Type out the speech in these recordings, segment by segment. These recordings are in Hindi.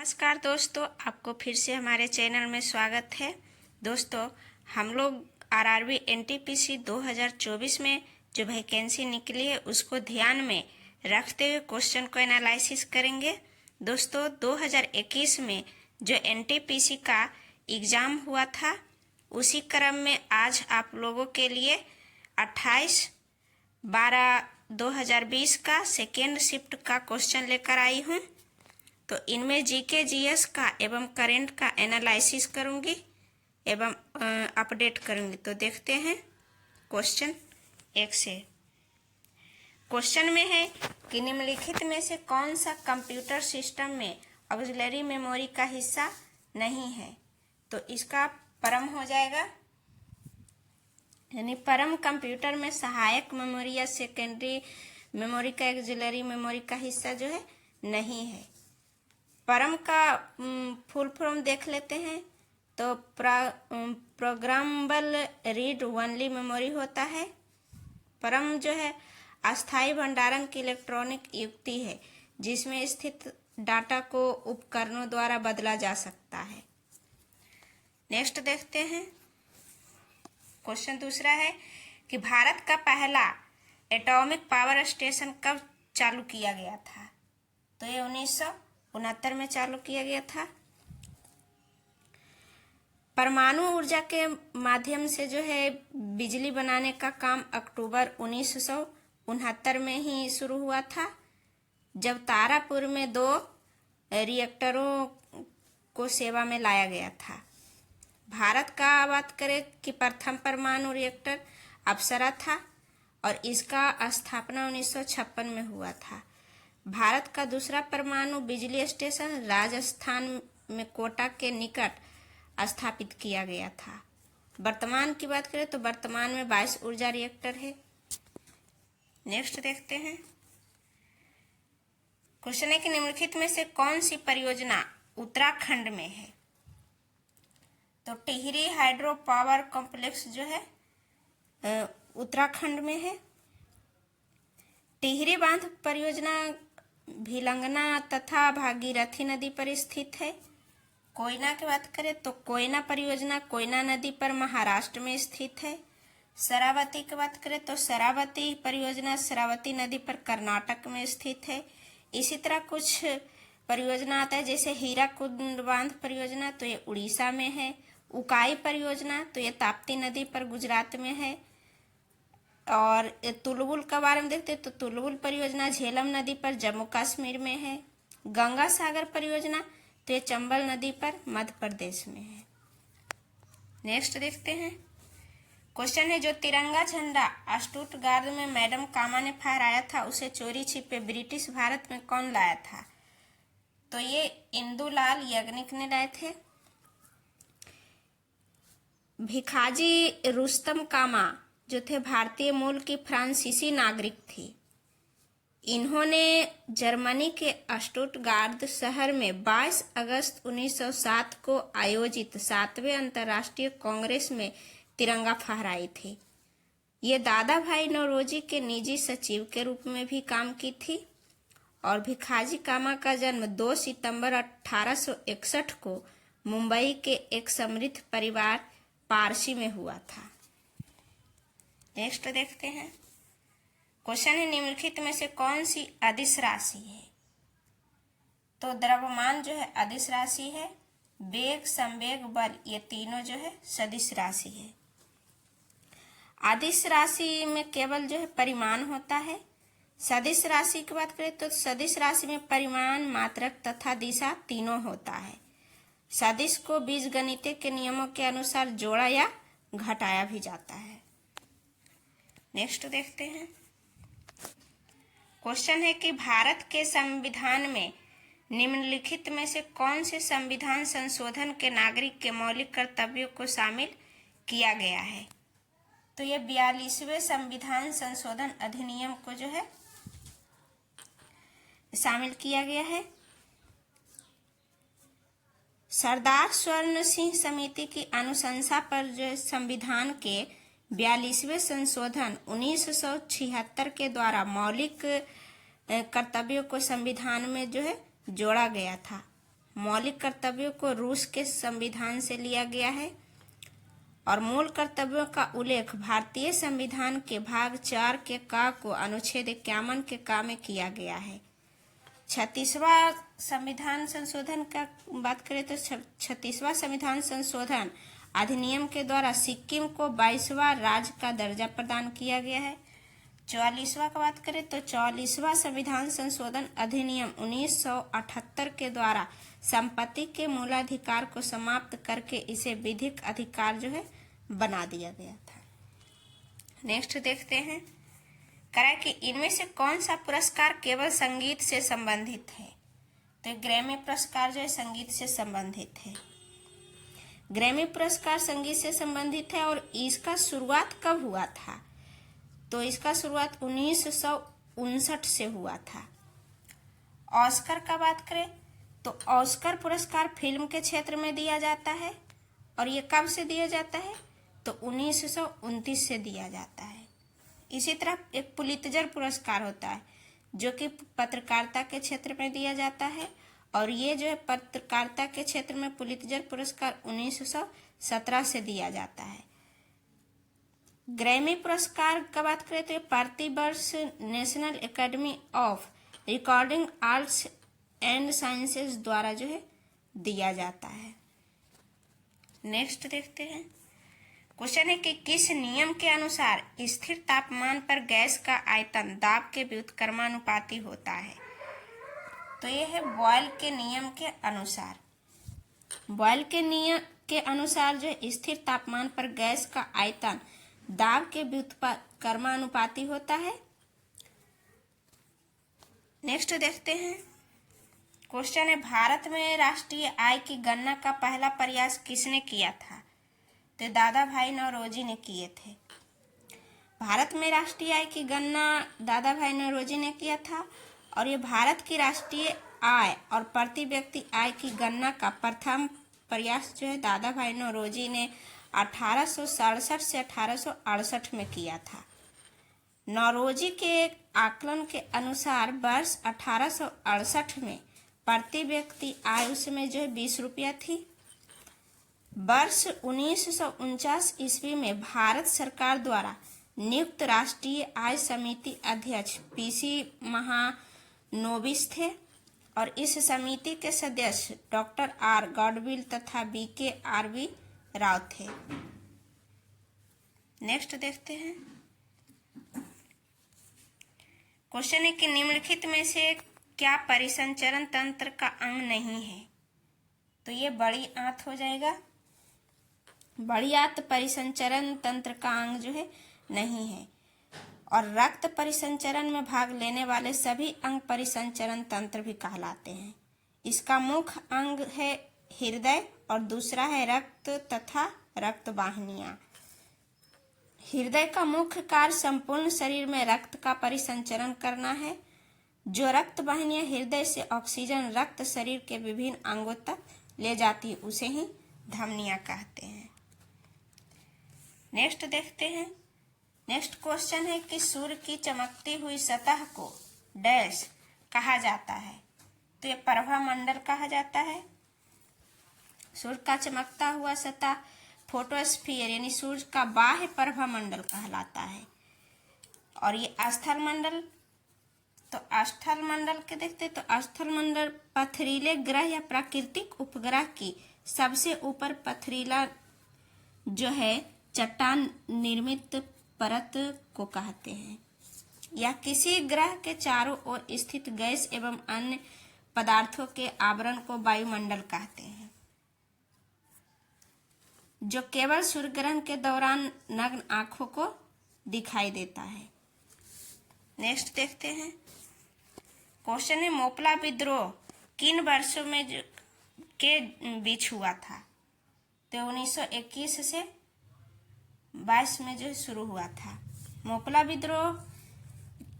नमस्कार दोस्तों, आपको फिर से हमारे चैनल में स्वागत है। दोस्तों, हम लोग आरआरबी एनटीपीसी 2024 में जो वैकेंसी निकली है उसको ध्यान में रखते हुए क्वेश्चन को एनालिसिस करेंगे। दोस्तों, 2021 में जो एनटीपीसी का एग्ज़ाम हुआ था उसी क्रम में आज आप लोगों के लिए 28/12/2020 का सेकेंड शिफ्ट का क्वेश्चन लेकर आई हूँ। तो इनमें जीके जीएस का एवं करंट का एनालिसिस करूंगी एवं अपडेट करूंगी। तो देखते हैं क्वेश्चन 1 से। क्वेश्चन में है कि निम्नलिखित में से कौन सा कंप्यूटर सिस्टम में ऑक्सिलरी मेमोरी का हिस्सा नहीं है। तो इसका परम हो जाएगा, यानी परम कंप्यूटर में सहायक मेमोरी या सेकेंडरी मेमोरी का ऑक्सिलरी मेमोरी का हिस्सा जो है नहीं है। परम का फुल फॉर्म देख लेते हैं। तो प्रोग्रामेबल रीड ओनली मेमोरी होता है। परम जो है अस्थायी भंडारण की इलेक्ट्रॉनिक युक्ति है जिसमें स्थित डाटा को उपकरणों द्वारा बदला जा सकता है। नेक्स्ट देखते हैं। क्वेश्चन दूसरा है कि भारत का पहला एटॉमिक पावर स्टेशन कब चालू किया गया था। तो ये 1969 में चालू किया गया था। परमाणु ऊर्जा के माध्यम से जो है बिजली बनाने का काम अक्टूबर 1969 में ही शुरू हुआ था, जब तारापुर में 2 रिएक्टरों को सेवा में लाया गया था। भारत का बात करें कि प्रथम परमाणु रिएक्टर अप्सरा था और इसका स्थापना 1956 में हुआ था। भारत का दूसरा परमाणु बिजली स्टेशन राजस्थान में कोटा के निकट स्थापित किया गया था। वर्तमान की बात करें तो वर्तमान में 22 ऊर्जा रिएक्टर है। नेक्स्ट देखते हैं। क्वेश्चन है कि निम्नलिखित में से कौन सी परियोजना उत्तराखंड में है। तो टिहरी हाइड्रो पावर कॉम्प्लेक्स जो है उत्तराखंड में है। टिहरी बांध परियोजना भिलंगना तथा भागीरथी नदी पर स्थित है। कोयना की बात करें तो कोयना परियोजना कोयना नदी पर महाराष्ट्र में स्थित है। शरावती की बात करें तो शरावती परियोजना शरावती नदी पर कर्नाटक में स्थित है। इसी तरह कुछ परियोजना आता है जैसे हीराकुंड बांध परियोजना, तो ये उड़ीसा में है। उकाई परियोजना तो ये ताप्ती नदी पर गुजरात में है। और तुलबुल के बारे में देखते तो तुलबुल परियोजना झेलम नदी पर जम्मू कश्मीर में है। गंगा सागर परियोजना तो ये चंबल नदी पर मध्य प्रदेश में है। नेक्स्ट देखते हैं। क्वेश्चन है जो तिरंगा झंडा स्टुटगार्ट में मैडम कामा ने फहराया था उसे चोरी छिपे ब्रिटिश भारत में कौन लाया था। तो ये इंदुलाल याग्निक ने लाए थे। भिखाजी रुस्तम कामा जो थे भारतीय मूल की फ्रांसीसी नागरिक थी। इन्होंने जर्मनी के स्टुटगार्ट शहर में 22 अगस्त 1907 को आयोजित 7वें अंतर्राष्ट्रीय कांग्रेस में तिरंगा फहराई थी। ये दादा भाई नौरोजी के निजी सचिव के रूप में भी काम की थी। और भिखाजी कामा का जन्म 2 सितंबर 1861 को मुंबई के एक समृद्ध परिवार पारसी में हुआ था। नेक्स्ट देखते हैं। क्वेश्चन है निम्नलिखित में से कौन सी अदिश राशि है। तो द्रव्यमान जो है अदिश राशि है। वेग, संवेग, बल ये तीनों जो है सदिश राशि है। अदिश राशि में केवल जो है परिमाण होता है। सदिश राशि की बात करें तो सदिश राशि में परिमाण, मात्रक तथा दिशा तीनों होता है। सदिश को बीजगणित के नियमों के अनुसार जोड़ा या घटाया भी जाता है। नेक्स्ट देखते हैं। क्वेश्चन है कि भारत के संविधान में निम्नलिखित में से कौन से संविधान संशोधन के नागरिक के मौलिक कर्तव्यों को शामिल किया गया है। तो ये 42वें संविधान संशोधन अधिनियम को जो है शामिल किया गया है। सरदार स्वर्ण सिंह समिति की अनुशंसा पर जो संविधान के 42वें संशोधन 1976 के द्वारा मौलिक कर्तव्यों को संविधान में जो है जोड़ा गया था। मौलिक कर्तव्यों को रूस के संविधान से लिया गया है और मूल कर्तव्यों का उल्लेख भारतीय संविधान के भाग 4 के का को अनुच्छेद 51 के का में किया गया है। 36वां संविधान संशोधन का बात करें तो 36वां संविधान संशोधन अधिनियम के द्वारा सिक्किम को 22वां राज्य का दर्जा प्रदान किया गया है। 44वां का बात करें तो 44वां संविधान संशोधन अधिनियम 1978 के द्वारा संपत्ति के मूलाधिकार को समाप्त करके इसे विधिक अधिकार बना दिया गया था। नेक्स्ट देखते हैं करें कि इनमें से कौन सा पुरस्कार केवल संगीत से संबंधित है। तो ग्रैमी पुरस्कार संगीत से संबंधित है। ग्रैमी पुरस्कार संगीत से संबंधित है और इसका शुरुआत कब हुआ था? तो इसका शुरुआत 1959 से हुआ था। ऑस्कर का बात करें तो ऑस्कर पुरस्कार फिल्म के क्षेत्र में दिया जाता है और ये कब से दिया जाता है? तो 1929 से दिया जाता है। इसी तरह एक पुलित्जर पुरस्कार होता है जो कि पत्रकारिता के क्षेत्र में दिया जाता है और ये पत्रकारिता के क्षेत्र में पुलित्जर पुरस्कार 1917 से दिया जाता है। ग्रैमी पुरस्कार का बात करें तो प्रतिवर्ष national academy of recording arts and sciences द्वारा दिया जाता है। नेक्स्ट देखते हैं क्वेश्चन है कि किस नियम के अनुसार स्थिर तापमान पर गैस का आयतन दाब के व्युत्क्रमानुपाती होता है? तो यह है बॉयल के नियम के अनुसार। बॉयल के नियम के अनुसार स्थिर तापमान पर गैस का आयतन दाब के व्युत्क्रमानुपाती होता है। नेक्स्ट देखते हैं क्वेश्चन है भारत में राष्ट्रीय आय की गणना का पहला प्रयास किसने किया था? तो दादा भाई नौरोजी ने किए थे। भारत में राष्ट्रीय आय की गणना दादा भाई नौरोजी ने किया था और ये भारत की राष्ट्रीय आय और प्रति व्यक्ति आय की गणना का प्रथम प्रयास दादा भाई नौरोजी ने 1867 से 1868 में किया था। नौरोजी के आकलन के अनुसार वर्ष 1868 में प्रति व्यक्ति आय उस समय 20 रुपया थी। वर्ष 1949 ईस्वी में भारत सरकार द्वारा नियुक्त राष्ट्रीय आय समिति अध्यक्ष पीसी महानोबिस थे और इस समिति के सदस्य डॉक्टर आर गॉडविल तथा बीके आरवी राव थे। नेक्स्ट देखते हैं क्वेश्चन है कि निम्नलिखित में से क्या परिसंचरण तंत्र का अंग नहीं है? तो ये बड़ी आंत हो जाएगा। बड़ी आंत परिसंचरण तंत्र का अंग नहीं है और रक्त परिसंचरण में भाग लेने वाले सभी अंग परिसंचरण तंत्र भी कहलाते हैं। इसका मुख्य अंग है हृदय और दूसरा है रक्त तथा रक्त वाहिनियां। हृदय का मुख्य कार्य संपूर्ण शरीर में रक्त का परिसंचरण करना है। जो रक्त वाहिनियां हृदय से ऑक्सीजन रक्त शरीर के विभिन्न अंगों तक ले जाती है उसे ही धमनियां कहते हैं। नेक्स्ट देखते हैं। नेक्स्ट क्वेश्चन है कि सूर्य की चमकती हुई सतह को डैश कहा जाता है? तो ये प्रभा मंडल कहा जाता है। सूर्य का चमकता हुआ सतह फोटोस्फीयर यानी सूर्य का बाह्य प्रभा मंडल कहलाता है। और ये स्थल मंडल, तो स्थल मंडल के देखते तो स्थल मंडल पथरीले ग्रह या प्राकृतिक उपग्रह की सबसे ऊपर पथरीला चट्टान निर्मित परत को कहते हैं। या किसी ग्रह के चारों ओर स्थित गैस एवं अन्य पदार्थों के आवरण को वायुमंडल कहते हैं, जो केवल सूर्य ग्रहण के दौरान नग्न आंखों को दिखाई देता है। नेक्स्ट देखते हैं क्वेश्चन है मोपला विद्रोह किन वर्षों में के बीच हुआ था? तो 1921 से 22 में शुरू हुआ था। मोपला विद्रोह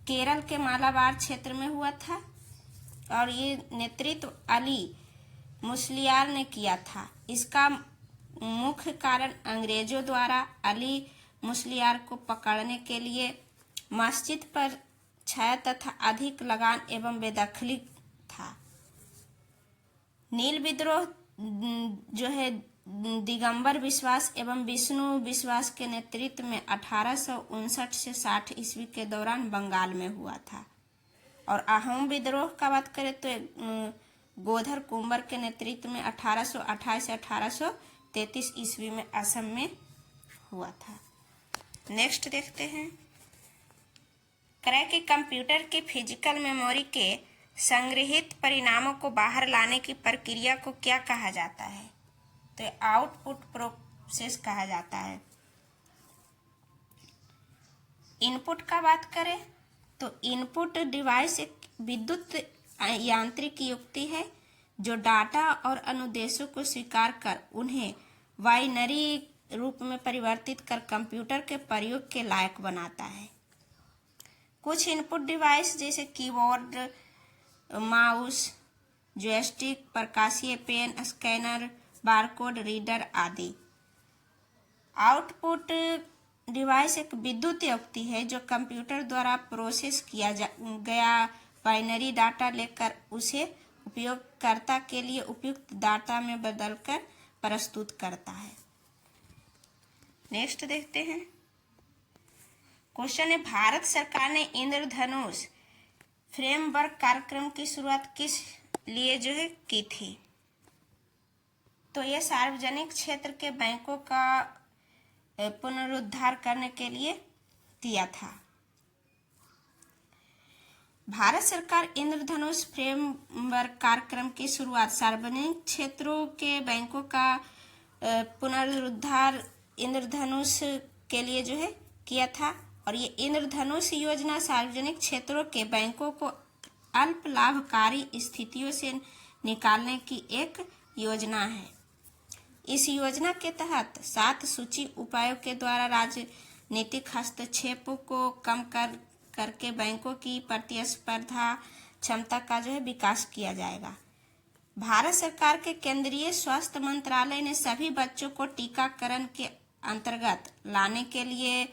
केरल के मालाबार क्षेत्र में हुआ था और ये नेतृत्व अली मुसलियार ने किया था। इसका मुख्य कारण अंग्रेजों द्वारा अली मुसलियार को पकड़ने के लिए मस्जिद पर छाया तथा अधिक लगान एवं बेदखली था। नील विद्रोह जो है दिगंबर विश्वास एवं विष्णु विश्वास के नेतृत्व में 1859 से 60 ईस्वी के दौरान बंगाल में हुआ था। और अहोम विद्रोह का बात करें तो गोधर कुंवर के नेतृत्व में 1828 से 1833 ईस्वी में असम में हुआ था। नेक्स्ट देखते हैं, करें कि कंप्यूटर की फिजिकल मेमोरी के संग्रहित परिणामों को बाहर लाने की प्रक्रिया को क्या कहा जाता है? तो आउटपुट प्रोसेस कहा जाता है। इनपुट का बात करें तो इनपुट डिवाइस एक विद्युत यांत्रिक युक्ति है जो डाटा और अनुदेशों को स्वीकार कर उन्हें बाइनरी रूप में परिवर्तित कर कंप्यूटर के प्रयोग के लायक बनाता है। कुछ इनपुट डिवाइस जैसे कीबोर्ड, माउस, जॉयस्टिक, प्रकाशीय पेन, स्कैनर, बारकोड रीडर आदि। आउटपुट डिवाइस एक विद्युत युक्ति है जो कंप्यूटर द्वारा प्रोसेस किया गया बाइनरी डाटा लेकर उसे उपयोगकर्ता के लिए उपयुक्त डाटा में बदलकर प्रस्तुत करता है। नेक्स्ट देखते हैं, क्वेश्चन है, भारत सरकार ने इंद्रधनुष फ्रेमवर्क कार्यक्रम की शुरुआत किस लिए जो है की थी? तो यह सार्वजनिक क्षेत्र के बैंकों का पुनरुद्धार करने के लिए किया था। भारत सरकार इंद्रधनुष फ्रेमवर्क कार्यक्रम की शुरुआत सार्वजनिक क्षेत्रों के बैंकों का पुनरुद्धार इंद्रधनुष के लिए जो है किया था। और ये इंद्रधनुष योजना सार्वजनिक क्षेत्रों के बैंकों को अल्प लाभकारी स्थितियों से निकालने की एक योजना है। इस योजना के तहत 7 सूची उपायों के द्वारा राजनीतिक हस्तक्षेपों को कम करके बैंकों की प्रतिस्पर्धा क्षमता का जो है विकास किया जाएगा। भारत सरकार के केंद्रीय स्वास्थ्य मंत्रालय ने सभी बच्चों को टीकाकरण के अंतर्गत लाने के लिए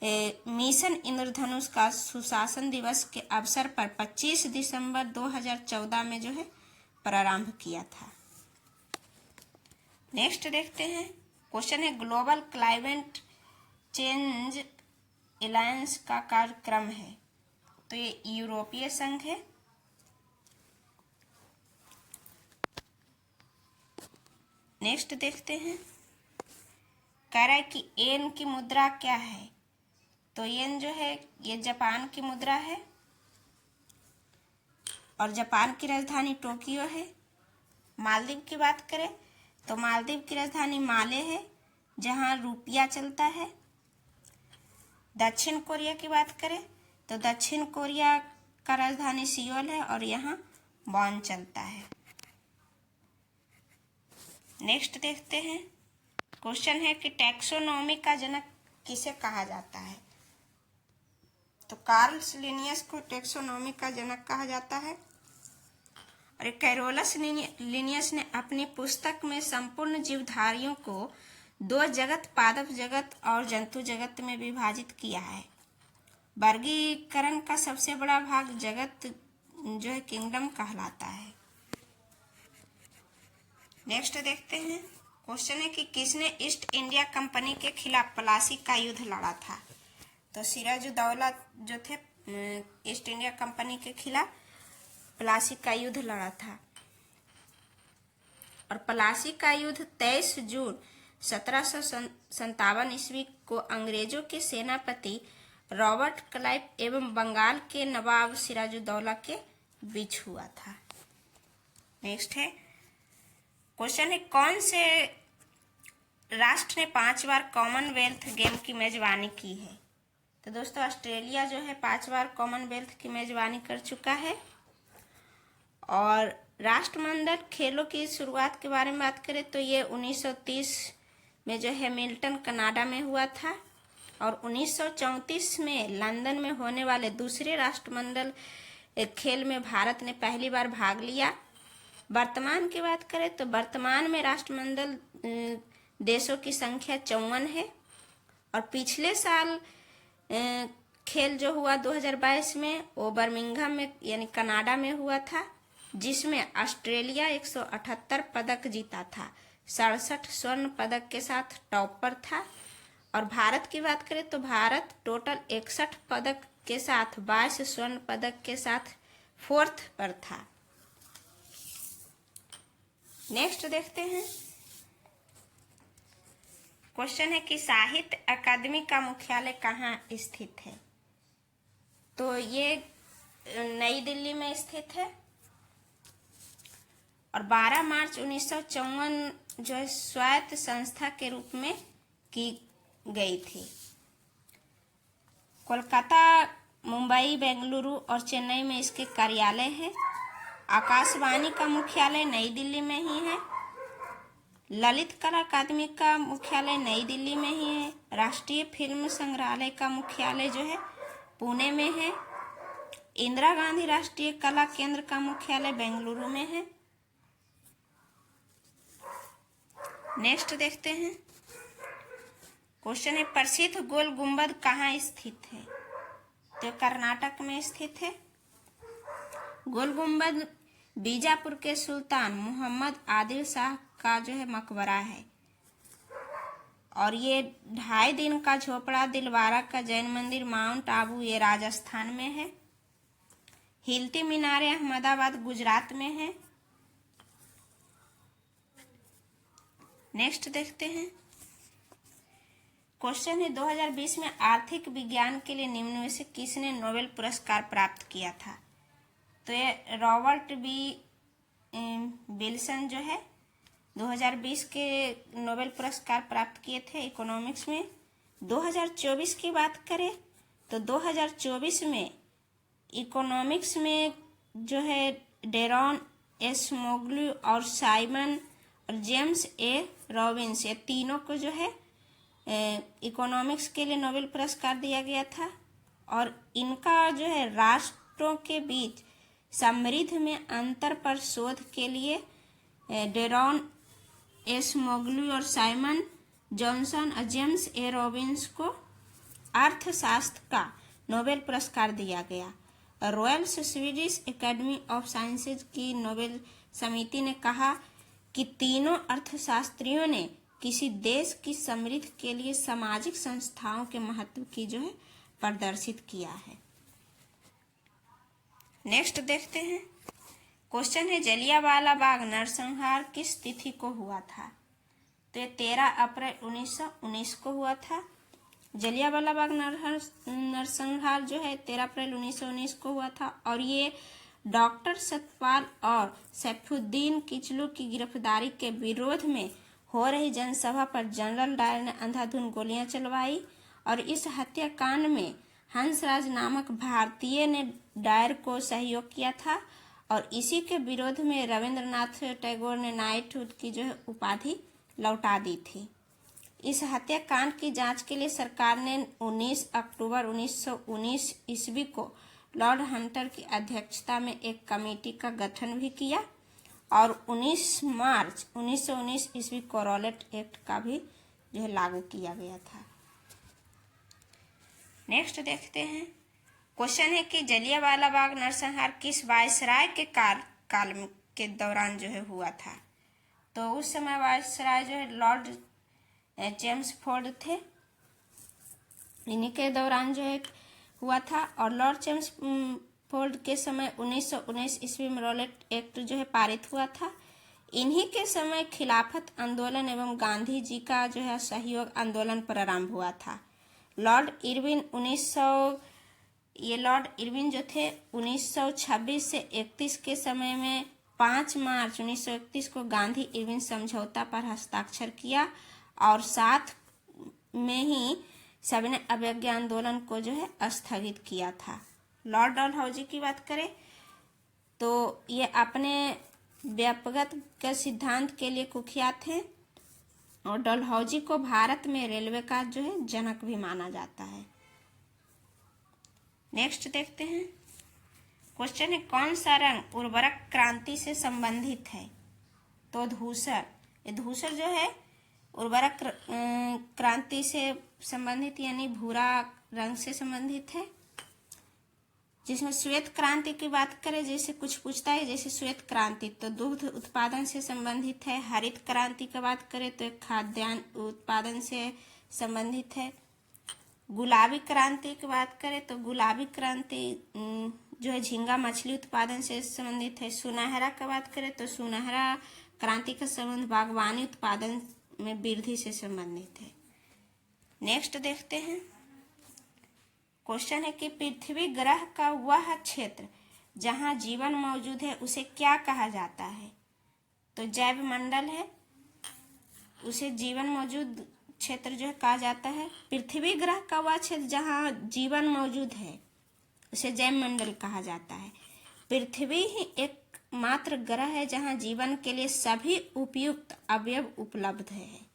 मिशन इंद्रधनुष का सुशासन दिवस के अवसर पर 25 दिसंबर 2014 में जो है प्रारंभ किया था। नेक्स्ट देखते हैं, क्वेश्चन है, ग्लोबल क्लाइमेट चेंज अलायंस का कार्यक्रम है। तो ये यूरोपीय संघ है। नेक्स्ट देखते हैं, कह रहा है कि येन की मुद्रा क्या है? तो येन जो है ये जापान की मुद्रा है और जापान की राजधानी टोक्यो है। मालदीव की बात करें तो मालदीव की राजधानी माले है जहां रुपया चलता है। दक्षिण कोरिया की बात करें तो दक्षिण कोरिया का राजधानी सियोल है और यहाँ वॉन चलता है। नेक्स्ट देखते हैं, क्वेश्चन है कि टैक्सोनॉमी का जनक किसे कहा जाता है? तो कार्ल लिनियस को टैक्सोनॉमी का जनक कहा जाता है। और कैरोलस लिनियस ने अपनी पुस्तक में संपूर्ण जीवधारियों को 2 जगत, पादप जगत और जंतु जगत में विभाजित किया है। वर्गीकरण का सबसे बड़ा भाग जगत जो है किंगडम कहलाता है। नेक्स्ट देखते हैं, क्वेश्चन है कि किसने ईस्ट इंडिया कंपनी के खिलाफ प्लासी का युद्ध लड़ा था? तो सिराजुद्दौला जो थे ईस्ट इंडिया कंपनी के खिलाफ प्लासी का युद्ध लड़ा था। और प्लासी का युद्ध 23 जून 1757 ईस्वी को अंग्रेजों के सेनापति रॉबर्ट क्लाइव एवं बंगाल के नवाब सिराजुद्दौला के बीच हुआ था। नेक्स्ट है, क्वेश्चन है, कौन से राष्ट्र ने 5 बार कॉमनवेल्थ गेम की मेजबानी की है? तो दोस्तों ऑस्ट्रेलिया जो है 5 बार कॉमनवेल्थ की मेजबानी कर चुका है। और राष्ट्रमंडल खेलों की शुरुआत के बारे में बात करें तो ये 1930 में जो है मिल्टन कनाडा में हुआ था। और 1934 में लंदन में होने वाले दूसरे राष्ट्रमंडल खेल में भारत ने पहली बार भाग लिया। वर्तमान की बात करें तो वर्तमान में राष्ट्रमंडल देशों की संख्या 54 है। और पिछले साल खेल जो हुआ 2022 में वो बर्मिंघम में यानी कनाडा में हुआ था। जिसमें ऑस्ट्रेलिया 178 पदक जीता था, 67 स्वर्ण पदक के साथ टॉप पर था। और भारत की बात करें तो भारत टोटल 61 पदक के साथ 22 स्वर्ण पदक के साथ फोर्थ पर था। नेक्स्ट देखते हैं, क्वेश्चन है कि साहित्य अकादमी का मुख्यालय कहाँ स्थित है? तो ये नई दिल्ली में स्थित है। और 12 मार्च 1954 जो है स्वायत्त संस्था के रूप में की गई थी। कोलकाता, मुंबई, बेंगलुरु और चेन्नई में इसके कार्यालय है। आकाशवाणी का मुख्यालय नई दिल्ली में ही है। ललित कला अकादमी का मुख्यालय नई दिल्ली में ही है। राष्ट्रीय फिल्म संग्रहालय का मुख्यालय जो है पुणे में है। इंदिरा गांधी राष्ट्रीय कला केंद्र का मुख्यालय बेंगलुरु में है। नेक्स्ट देखते हैं, क्वेश्चन है प्रसिद्ध गोल गुंबद कहाँ स्थित है? तो कर्नाटक में स्थित है। गोल गुंबद बीजापुर के सुल्तान मोहम्मद आदिल शाह का जो है मकबरा है। और ये 2.5 दिन का झोपड़ा दिलवारा का जैन मंदिर माउंट आबू ये राजस्थान में है। हिलती मीनारें अहमदाबाद गुजरात में है। नेक्स्ट देखते हैं, क्वेश्चन है 2020 में आर्थिक विज्ञान के लिए निम्न में से किसने नोबेल पुरस्कार प्राप्त किया था? तो ये रॉबर्ट बी विल्सन जो है 2020 के नोबेल पुरस्कार प्राप्त किए थे इकोनॉमिक्स में। 2024 की बात करें तो 2024 में इकोनॉमिक्स में जो है डेरॉन एसमोग्लू और साइमन और जेम्स ए रॉबिन्स ये तीनों को जो है इकोनॉमिक्स के लिए नोबेल पुरस्कार दिया गया था। और इनका जो है राष्ट्रों के बीच समृद्धि में अंतर पर शोध के लिए डेरॉन एसमोग्लू और साइमन जॉनसन और जेम्स ए रॉबिन्स को अर्थशास्त्र का नोबेल पुरस्कार दिया गया। Royal Swedish academy of sciences की नोबेल समिति ने कहा कि तीनों अर्थशास्त्रियों ने किसी देश की समृद्धि के लिए सामाजिक संस्थाओं के महत्व की जो है प्रदर्शित किया है। नेक्स्ट देखते हैं, क्वेश्चन है जलियांवाला बाग नरसंहार किस तिथि को हुआ था? तो ये 13 अप्रैल 1919 को हुआ था। जलियांवाला बाग नरसंहार जो है 13 अप्रैल 1919 को हुआ था। और ये डॉक्टर सतपाल और सैफुद्दीन किचलू की गिरफ्तारी के विरोध में हो रही जनसभा पर जनरल डायर ने अंधाधुंध गोलियां चलवाई। और इस हत्याकांड में हंसराज नामक भारतीय ने डायर को सहयोग किया था। और इसी के विरोध में रविंद्रनाथ टैगोर ने नाइटहुड की जो है उपाधि लौटा दी थी। इस हत्याकांड की जांच के लिए सरकार ने 19 अक्टूबर 1919 ईस्वी को लॉर्ड हंटर की अध्यक्षता में एक कमेटी का गठन भी किया। और 19 मार्च 1919 ईस्वी को रॉलेट एक्ट का भी जो है लागू किया गया था। नेक्स्ट देखते हैं, क्वेश्चन है कि जलियांवाला बाग नरसंहार किस वायसराय के काल के दौरान जो है हुआ था? तो उस समय वायसराय जो है लॉर्ड जेम्स फोर्ड थे, इन्हीं के दौरान जो है हुआ था। और लॉर्ड जेम्स फोर्ड के समय 1919 ईस्वी में रॉलेट एक्ट जो है पारित हुआ था। इन्हीं के समय खिलाफत आंदोलन एवं गांधी जी का जो है सहयोग आंदोलन प्रारंभ हुआ था। लॉर्ड इरविन लॉर्ड इरविन जो थे 1926 से 31 के समय में 5 मार्च 1931 को गांधी इरविन समझौता पर हस्ताक्षर किया। और साथ में ही सबने अवज्ञा आंदोलन को जो है स्थगित किया था। लॉर्ड डलहौजी की बात करें तो ये अपने व्यापकता के सिद्धांत के लिए कुख्यात हैं। और डलहौजी को भारत में रेलवे का जो है जनक भी माना जाता है। नेक्स्ट देखते हैं, क्वेश्चन है कौन सा रंग उर्वरक क्रांति से संबंधित है? तो धूसर। ये धूसर जो है उर्वरक क्रांति से संबंधित यानी भूरा रंग से संबंधित है। जिसमें श्वेत क्रांति की बात करें, जैसे कुछ पूछता है जैसे श्वेत क्रांति तो दुग्ध उत्पादन से संबंधित है। हरित क्रांति की बात करें तो एक खाद्यान्न उत्पादन से संबंधित है। गुलाबी क्रांति की बात करें तो गुलाबी क्रांति जो है झींगा मछली उत्पादन से संबंधित है। सुनहरा की बात करें तो सुनहरा क्रांति का संबंध बागवानी उत्पादन में वृद्धि से संबंधित है। नेक्स्ट देखते हैं, क्वेश्चन है कि पृथ्वी ग्रह का वह क्षेत्र जहां जीवन मौजूद है उसे क्या कहा जाता है? तो जैव मंडल है, उसे जीवन मौजूद क्षेत्र जो है कहा जाता है। पृथ्वी ग्रह का वह क्षेत्र जहां जीवन मौजूद है उसे जैव मंडल कहा जाता है। पृथ्वी ही एकमात्र ग्रह है जहां जीवन के लिए सभी उपयुक्त अवयव उपलब्ध है।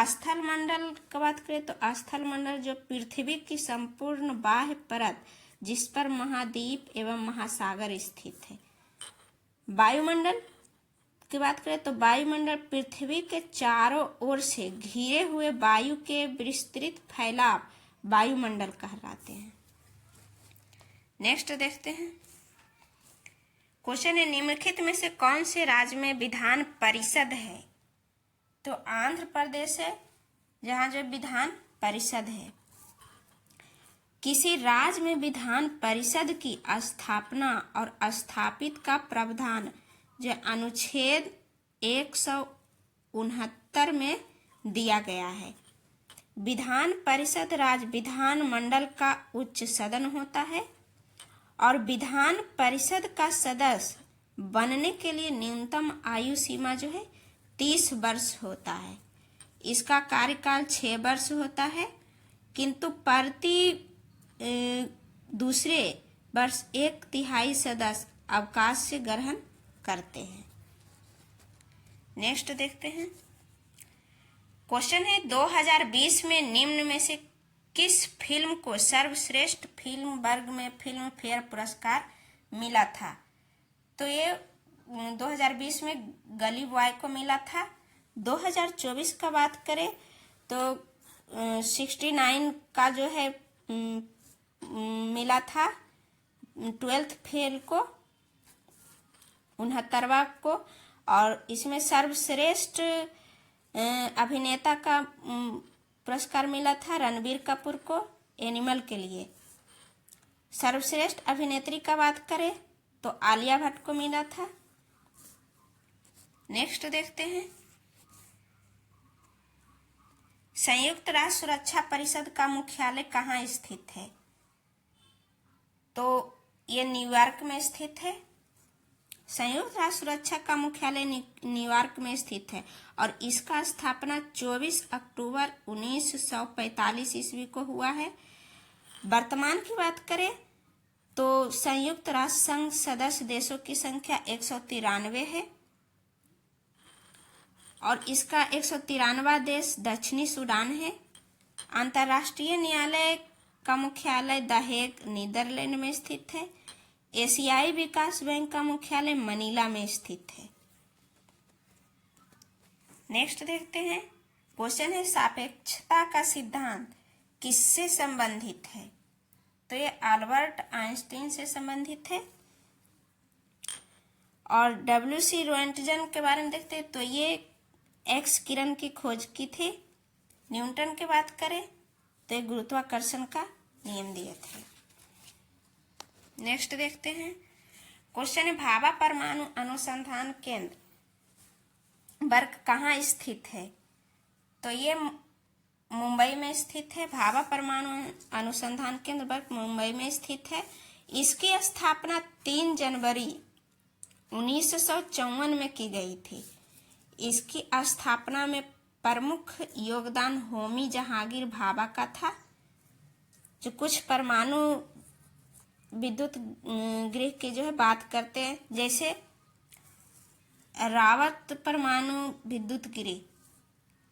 स्थल मंडल की बात करें तो स्थल मंडल जो पृथ्वी की संपूर्ण बाह्य परत जिस पर महाद्वीप एवं महासागर स्थित है। वायुमंडल की बात करें तो वायुमंडल पृथ्वी के चारों ओर से घिरे हुए वायु के विस्तृत फैलाव वायुमंडल कहलाते हैं। नेक्स्ट देखते हैं, क्वेश्चन है निम्नलिखित में से कौन से राज्य में विधान परिषद है? तो आंध्र प्रदेश है जहां जो विधान परिषद है। किसी राज्य में विधान परिषद की स्थापना और स्थापित का प्रावधान जो अनुच्छेद 169 में दिया गया है। विधान परिषद राज्य विधान मंडल का उच्च सदन होता है और विधान परिषद का सदस्य बनने के लिए न्यूनतम आयु सीमा जो है 30 वर्ष होता है। इसका कार्यकाल 6 वर्ष होता है, किंतु प्रति दूसरे वर्ष 1/3 सदस्य अवकाश से ग्रहण करते हैं। नेक्स्ट देखते हैं, क्वेश्चन है 2020 में निम्न में से किस फिल्म को सर्वश्रेष्ठ फिल्म वर्ग में फिल्म फेयर पुरस्कार मिला था? तो ये 2020 में गली बॉय को मिला था। 2024 का बात करें तो 69 का जो है मिला था 12th फेल को 69वां को। और इसमें सर्वश्रेष्ठ अभिनेता का पुरस्कार मिला था रणबीर कपूर को एनिमल के लिए। सर्वश्रेष्ठ अभिनेत्री का बात करें तो आलिया भट्ट को मिला था। नेक्स्ट देखते हैं, संयुक्त राष्ट्र सुरक्षा परिषद का मुख्यालय कहाँ स्थित है? तो ये न्यूयॉर्क में स्थित है। संयुक्त राष्ट्र सुरक्षा का मुख्यालय न्यूयॉर्क में स्थित है और इसका स्थापना 24 अक्टूबर 1945 ईस्वी को हुआ है। वर्तमान की बात करें तो संयुक्त राष्ट्र संघ सदस्य देशों की संख्या 193 है और इसका 193वां देश दक्षिणी सूडान है। अंतर्राष्ट्रीय न्यायालय का मुख्यालय द हेग नीदरलैंड में स्थित है। एशियाई विकास बैंक का मुख्यालय मनीला में स्थित है। नेक्स्ट देखते हैं, क्वेश्चन है सापेक्षता का सिद्धांत किससे संबंधित है? तो ये अल्बर्ट आइंस्टीन से संबंधित है। और डब्ल्यू.सी. रोएंटजन के बारे में देखते हैं तो ये एक्स किरण की खोज की थी। न्यूटन की बात करें तो ये गुरुत्वाकर्षण का नियम दिए थे। नेक्स्ट देखते हैं, क्वेश्चन है भाभा परमाणु अनुसंधान केंद्र वर्ग कहाँ स्थित है? तो ये मुंबई में स्थित है। भाभा परमाणु अनुसंधान केंद्र वर्ग मुंबई में स्थित है। इसकी स्थापना 3 जनवरी 1954 में की गई थी। इसकी स्थापना में प्रमुख योगदान होमी जहांगीर भाभा का था, जो कुछ परमाणु विद्युत गृह की जो है बात करते हैं, जैसे रावत परमाणु विद्युत गृह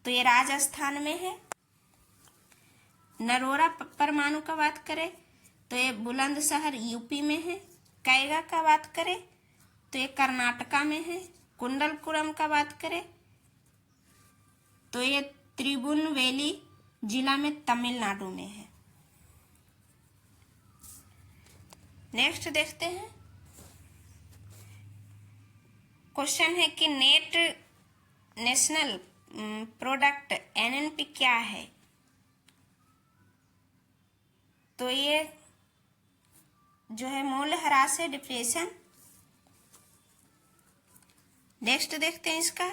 तो ये राजस्थान में है। नरोरा परमाणु का बात करें तो ये बुलंदशहर यूपी में है। कैगा का बात करें तो ये कर्नाटका में है। कुंडलकुरम का बात करें तो ये त्रिभुवनवेली जिला में तमिलनाडु में है। नेक्स्ट देखते हैं। क्वेश्चन है कि नेट नेशनल प्रोडक्ट एनएनपी क्या है। तो ये जो है मूल्यह्रास है, डिप्रेशन। नेक्स्ट देखते हैं इसका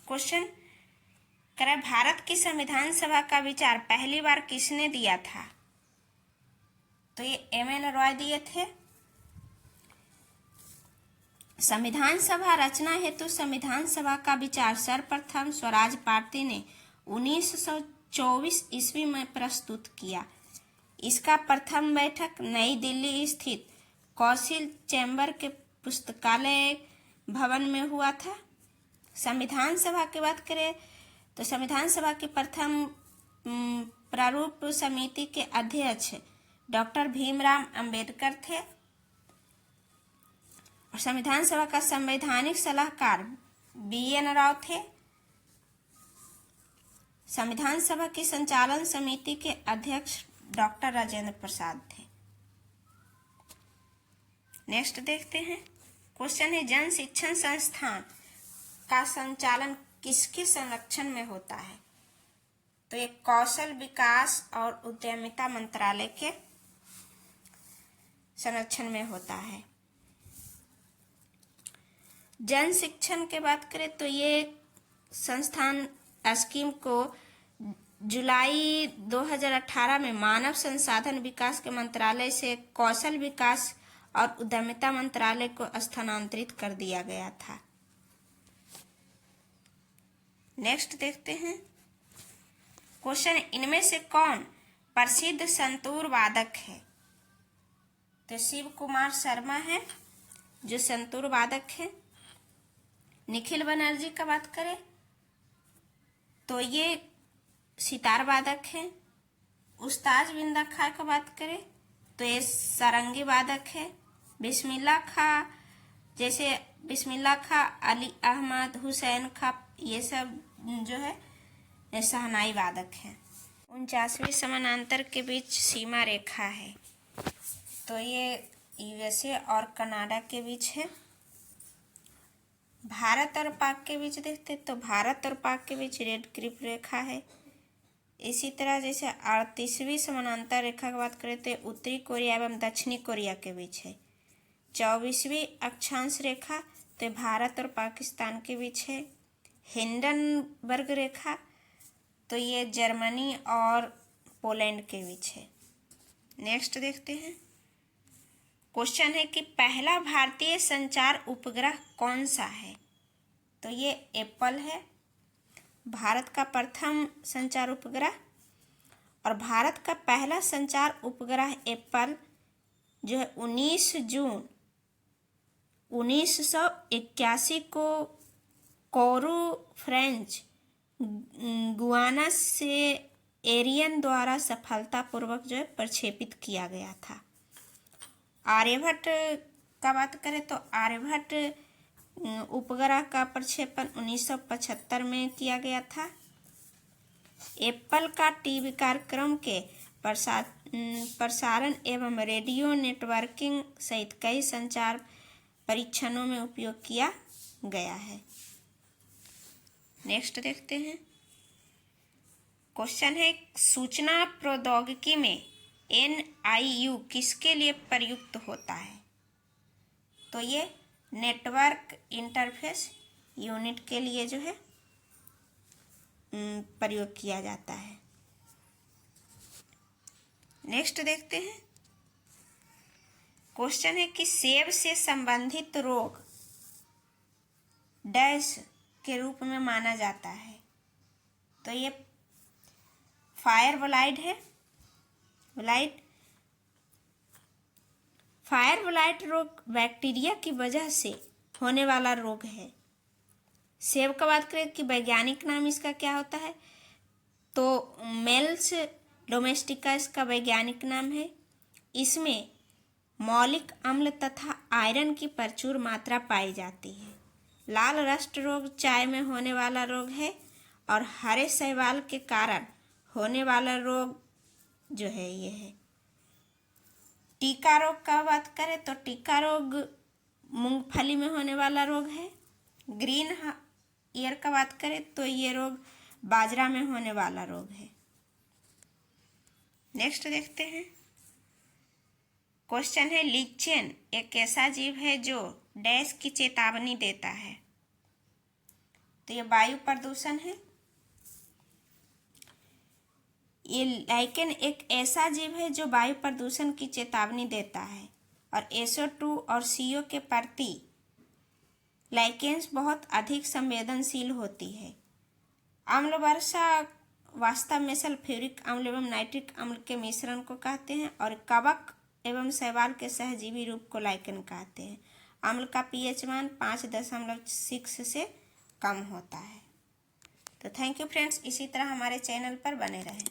क्वेश्चन। कह भारत की संविधान सभा का विचार पहली बार किसने दिया था। तो ये एम.एन. रॉय दिए थे। संविधान सभा रचना हेतु संविधान सभा का विचार सर्वप्रथम स्वराज पार्टी ने 1924 ईस्वी में प्रस्तुत किया। इसका प्रथम बैठक नई दिल्ली स्थित कौशल चैम्बर के पुस्तकालय भवन में हुआ था। संविधान सभा की बात करें तो संविधान सभा की प्रथम प्रारूप समिति के अध्यक्ष डॉक्टर भीमराव अंबेडकर थे और संविधान सभा का संवैधानिक सलाहकार बी.एन. राव थे। संविधान सभा की संचालन समिति के अध्यक्ष डॉक्टर राजेंद्र प्रसाद थे। नेक्स्ट देखते हैं। क्वेश्चन है जन शिक्षण संस्थान का संचालन किसके संरक्षण में होता है। तो ये कौशल विकास और उद्यमिता मंत्रालय के संरक्षण में होता है। जन शिक्षण के बात करें तो ये संस्थान स्कीम को जुलाई 2018 में मानव संसाधन विकास के मंत्रालय से कौशल विकास और उद्यमिता मंत्रालय को स्थानांतरित कर दिया गया था। नेक्स्ट देखते हैं। क्वेश्चन इनमें से कौन प्रसिद्ध संतूर वादक है। तो शिव कुमार शर्मा है जो संतूर वादक है। निखिल बनर्जी का बात करें तो ये सितार वादक है। उस्ताद बिंदा खां का बात करें तो ये सारंगी वादक है। बिस्मिल्लाह खां जैसे बिस्मिल्लाह खां, अली अहमद, हुसैन खां, ये सब जो है ये शहनाई वादक हैं। 49वीं समानांतर के बीच सीमा रेखा है तो ये यूएसए और कनाडा के बीच है। भारत और पाक के बीच देखते तो भारत और पाक के बीच रेड क्लिफ रेखा है। इसी तरह जैसे 38वीं समानांतर रेखा की बात करें तो उत्तरी कोरिया एवं दक्षिणी कोरिया के बीच है। 24वीं अक्षांश रेखा तो भारत और पाकिस्तान के बीच है। हिंडनबर्ग रेखा तो ये जर्मनी और पोलैंड के बीच है। नेक्स्ट देखते हैं। क्वेश्चन है कि पहला भारतीय संचार उपग्रह कौन सा है। तो ये एप्पल है, भारत का प्रथम संचार उपग्रह। और भारत का पहला संचार उपग्रह एप्पल जो है 19 जून 1981 को कोरू फ्रेंच गुआना से एरियन द्वारा सफलतापूर्वक जो है प्रक्षेपित किया गया था। आर्यभट्ट का बात करें तो आर्यभट्ट उपग्रह का प्रक्षेपण 1975 में किया गया था। एप्पल का टीवी कार्यक्रम के प्रसारण एवं रेडियो नेटवर्किंग सहित कई संचार परीक्षणों में उपयोग किया गया है। नेक्स्ट देखते हैं। क्वेश्चन है सूचना प्रौद्योगिकी में NIU किसके लिए प्रयुक्त होता है। तो ये नेटवर्क इंटरफेस यूनिट के लिए जो है प्रयोग किया जाता है। नेक्स्ट देखते हैं। क्वेश्चन है कि सेब से संबंधित रोग डैश के रूप में माना जाता है। तो ये फायर ब्लाइट है। फायर ब्लाइट रोग बैक्टीरिया की वजह से होने वाला रोग है। सेब का बात करें कि वैज्ञानिक नाम इसका क्या होता है तो मेल्स डोमेस्टिका इसका वैज्ञानिक नाम है। इसमें मौलिक अम्ल तथा आयरन की प्रचुर मात्रा पाई जाती है। लाल रस्ट रोग चाय में होने वाला रोग है और हरे शैवाल के कारण होने वाला रोग जो है ये है टीका रोग का बात करें तो टीका रोग मूंगफली में होने वाला रोग है। ग्रीन ईयर का बात करें तो ये रोग बाजरा में होने वाला रोग है। नेक्स्ट देखते हैं। क्वेश्चन है लीचेन एक ऐसा जीव है जो डैश की चेतावनी देता है। तो ये वायु प्रदूषण है। ये लाइकेन एक ऐसा जीव है जो वायु प्रदूषण की चेतावनी देता है और SO2 और CO के प्रति लाइकेन्स बहुत अधिक संवेदनशील होती है। अम्ल वर्षा वास्तव में सल्फ्यूरिक अम्ल एवं नाइट्रिक अम्ल के मिश्रण को कहते हैं और कवक एवं शैवाल के सहजीवी रूप को लाइकेन कहते हैं। अम्ल का pH मान 5.6 से कम होता है। तो थैंक यू फ्रेंड्स, इसी तरह हमारे चैनल पर बने रहें।